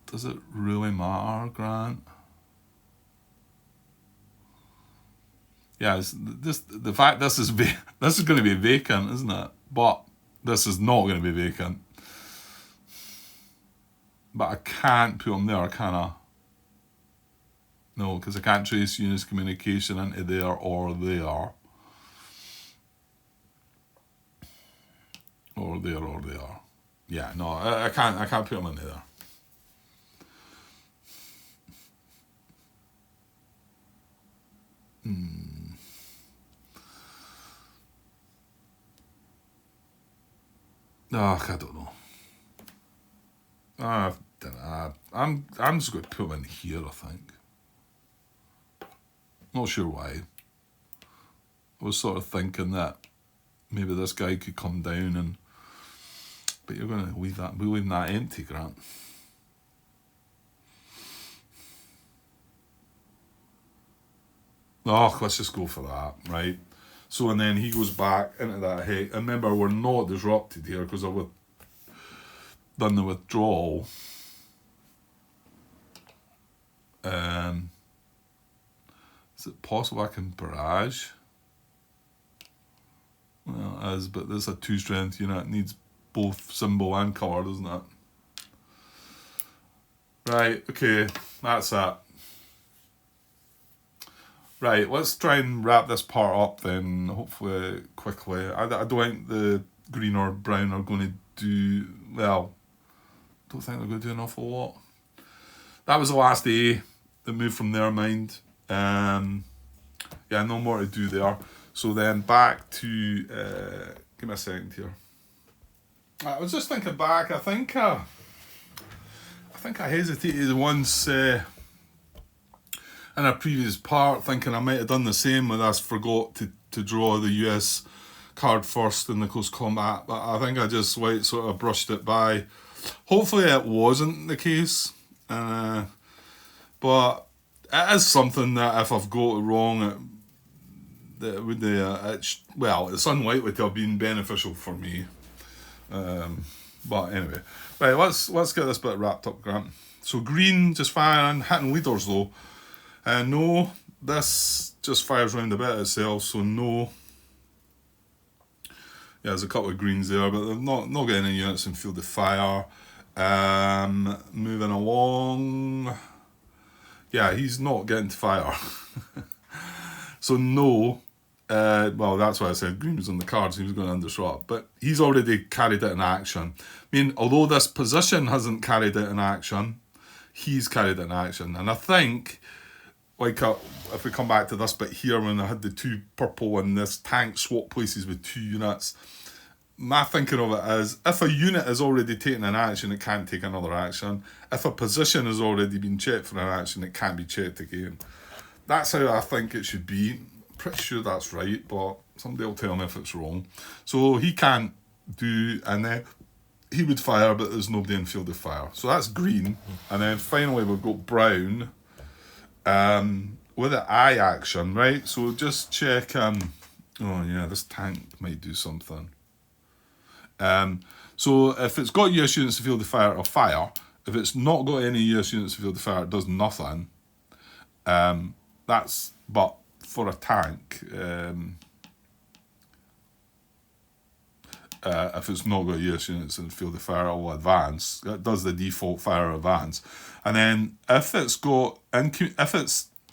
Does it really matter, Grant? Yeah, the fact this is going to be vacant, isn't it? But this is not going to be vacant. But I can't put them there, can I? No, because I can't trace units communication into there or there. Or there. Yeah, no, I can't put them into there. Oh, I don't know. I'm just going to put them in here, I think. Not sure why. I was sort of thinking that maybe this guy could come down and... But you're going to leave that... We're leaving that empty, Grant. Oh, let's just go for that, right? So, and then he goes back into that hex. And remember, we're not disrupted here because I've done the withdrawal. Is it possible I can barrage? Well, it is, but this is a 2-strength unit. It needs both symbol and colour, doesn't it? Right, okay, that's that. Right, let's try and wrap this part up then, hopefully quickly. I don't think the green or brown are going to do, well, don't think they're going to do an awful lot. That was the last A that moved from their mind. Yeah, no more to do there. So then back to, give me a second here. I was just thinking back, I think I hesitated once in a previous part, thinking I might have done the same with us, forgot to draw the US card first in the close combat, but I think I just sort of brushed it by. Hopefully it wasn't the case, but it is something that if I've got it wrong, that would it's unlikely to have been beneficial for me. But anyway, right, let's get this bit wrapped up, Grant. So green just firing, hitting leaders though. No, this just fires round a bit itself, so no. Yeah, there's a couple of greens there, but they're not getting any units in field of fire. Moving along. Yeah, he's not getting to fire. So no. Well, that's why I said green was on the cards, he was going to underswap. But he's already carried it in action. I mean, although this position hasn't carried it in action, he's carried it in action. And I think, if we come back to this bit here, when I had the two purple and this tank swap places with two units, my thinking of it is, if a unit is already taken an action, it can't take another action. If a position has already been checked for an action, it can't be checked again. That's how I think it should be. Pretty sure that's right, but somebody will tell me if it's wrong. So he can't do, and then he would fire, but there's nobody in field of fire. So that's green. And then finally we've got brown with an eye action, right? So just check, oh yeah, this tank might do something. So if it's got US units in field of fire, it'll fire. If it's not got any US units in field of fire, it does nothing. But for a tank, if it's not got US units in the field of fire, it will advance. It does the default fire advance. And then if it's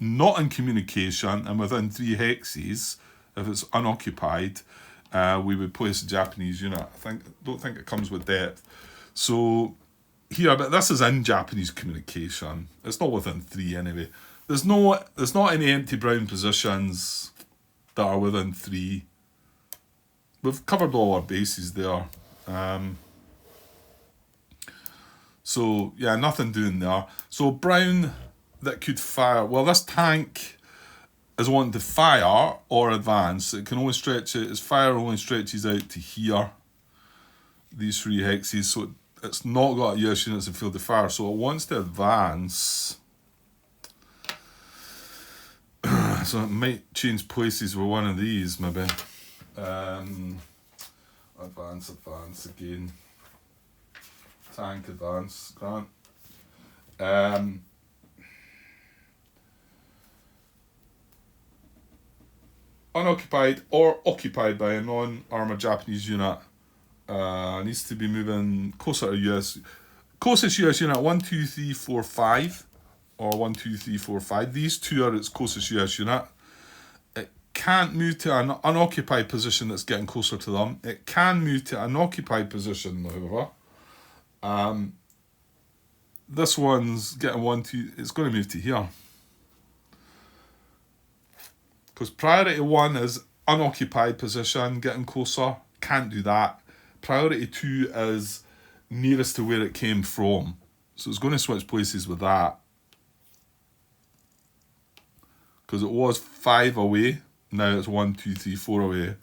not in communication and within 3 hexes, if it's unoccupied, we would place a Japanese unit. Don't think it comes with depth. So here, but this is in Japanese communication. It's not within 3 anyway. There's not any empty brown positions that are within 3. We've covered all our bases there. So yeah, nothing doing there. So brown that could fire. Well, this tank is wanting to fire or advance. It can only stretch it. Its fire only stretches out to here. These 3 hexes. So it's not got US units in field of fire. So it wants to advance. So it might change places with one of these, maybe. Advance again. Tank advance, Grant. Unoccupied or occupied by a non-armoured Japanese unit. Needs to be moving closer to US. Closest US unit, 1, 2, 3, 4, 5. Or 1, 2, 3, 4, 5. These 2 are its closest US unit. It can't move to an unoccupied position that's getting closer to them. It can move to an occupied position, however. This one's getting 1, 2. It's going to move to here. Because priority 1 is unoccupied position, getting closer. Can't do that. Priority 2 is nearest to where it came from. So it's going to switch places with that. Because it was 5 away, now it's 1, 2, 3, 4 away.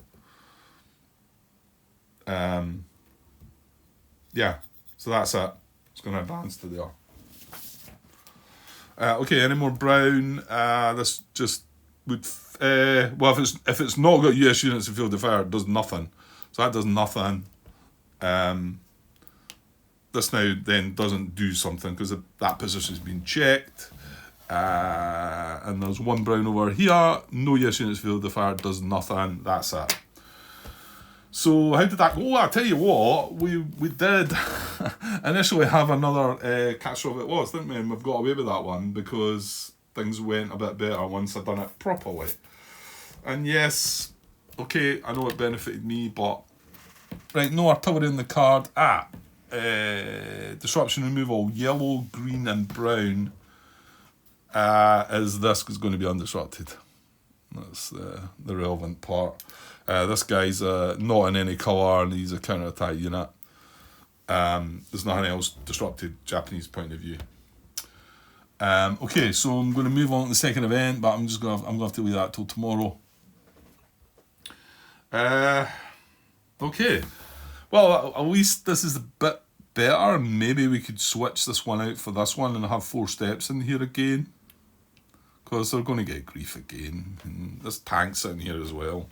Yeah, so that's it. It's going to advance to there. Okay, any more brown? This just would. Well, if it's not got US units in field of fire, it does nothing. So that does nothing. This now then doesn't do something because that position's been checked. And there's 1 brown over here. No US units field of fire, does nothing. That's it. So how did that go? I tell you what, we did initially have another catch of it was, didn't we? And we've got away with that one because things went a bit better once I'd done it properly. And yes, okay, I know it benefited me, but right, no artillery in the card. Disruption removal, yellow, green, and brown. Is this is going to be undisrupted. That's the relevant part. This guy's not in any colour and he's a counter-attack unit. There's nothing else disrupted Japanese point of view. Okay, so I'm going to move on to the second event, but I'm going to have to leave that till tomorrow. Okay. Well, at least this is a bit better. Maybe we could switch this one out for this one and have 4 steps in here again. because they're going to get grief again. And there's tanks in here as well.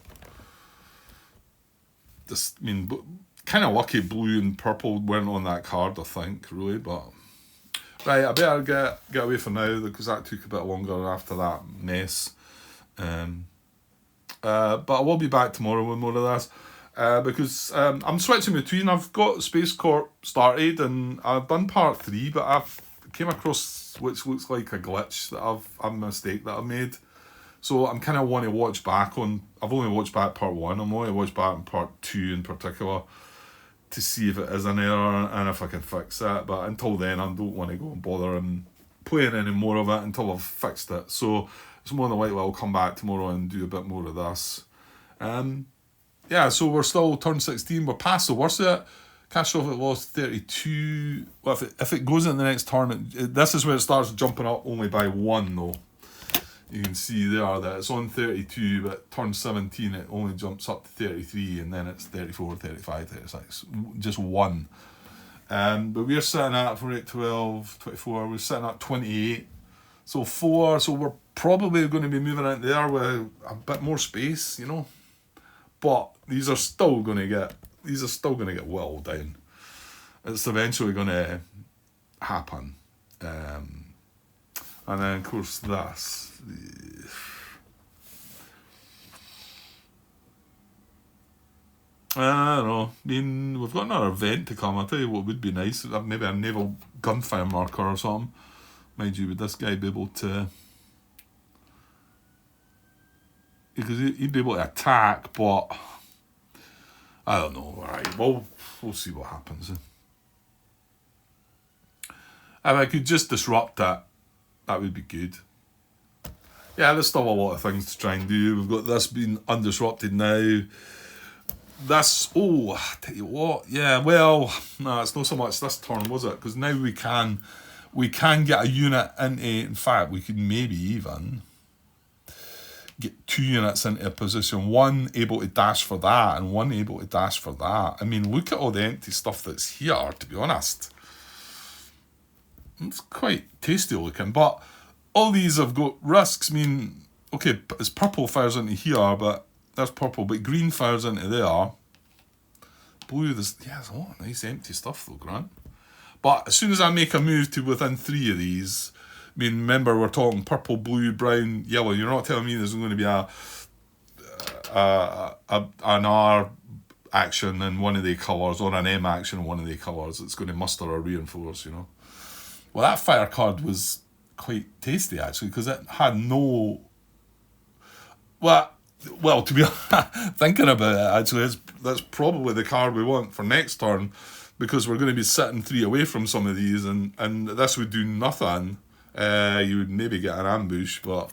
Kind of lucky blue and purple weren't on that card, I think, really. But right, I better get away for now because that took a bit longer after that mess. But I will be back tomorrow with more of this. Because I'm switching between. I've got Space Corp started and I've done part 3, but I've came across which looks like a glitch that a mistake that I've made. So I'm kind of want to watch back on. I've only watched back part 1. I'm going to watch back on part 2 in particular to see if it is an error and if I can fix it. But until then, I don't want to go and bother and playing any more of it until I've fixed it. So it's more than likely I'll come back tomorrow and do a bit more of this. Yeah, so we're still turn 16. We're past the worst of it. Catastrophic loss 32. Well, if it goes in the next turn, this is where it starts jumping up only by 1 though. You can see there that it's on 32, but turn 17 it only jumps up to 33, and then it's 34, 35, 36. Just 1. But we're sitting at, for 8, 12, 24, we're sitting at 28. So 4, so we're probably going to be moving out there with a bit more space, you know. But these are still going to get whittled down. It's eventually going to happen. And then of course this. I don't know. I mean, we've got another event to come. I'll tell you what would be nice. Maybe a naval gunfire marker or something. Mind you, would this guy be able to... Because he'd be able to attack, but... I don't know. Alright, we'll see what happens. If I could just disrupt it, that would be good. Yeah, there's still a lot of things to try and do. We've got this being undisrupted now. This, I tell you what, yeah, well, no, it's not so much this turn, was it? Because now we can get a unit into, in fact, we could maybe even get 2 units into a position, 1 able to dash for that and 1 able to dash for that. I mean, look at all the empty stuff that's here, to be honest. It's quite tasty looking, but all these have got risks. I mean, okay, it's purple fires into here, but there's purple, but green fires into there. Blue, there's a lot of nice empty stuff though, Grant. But as soon as I make a move to within 3 of these, I mean, remember we're talking purple, blue, brown, yellow. You're not telling me there's going to be an R action in one of the colours or an M action in one of the colours. It's going to muster or reinforce, you know. Well, that fire card was quite tasty actually because it had no... Well, to be thinking about it, actually, that's probably the card we want for next turn because we're going to be sitting 3 away from some of these, and this would do nothing. You would maybe get an ambush, but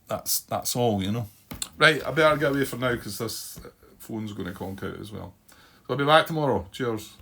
that's all, you know. Right, I better get away for now because this phone's going to conk out as well. So I'll be back tomorrow. Cheers.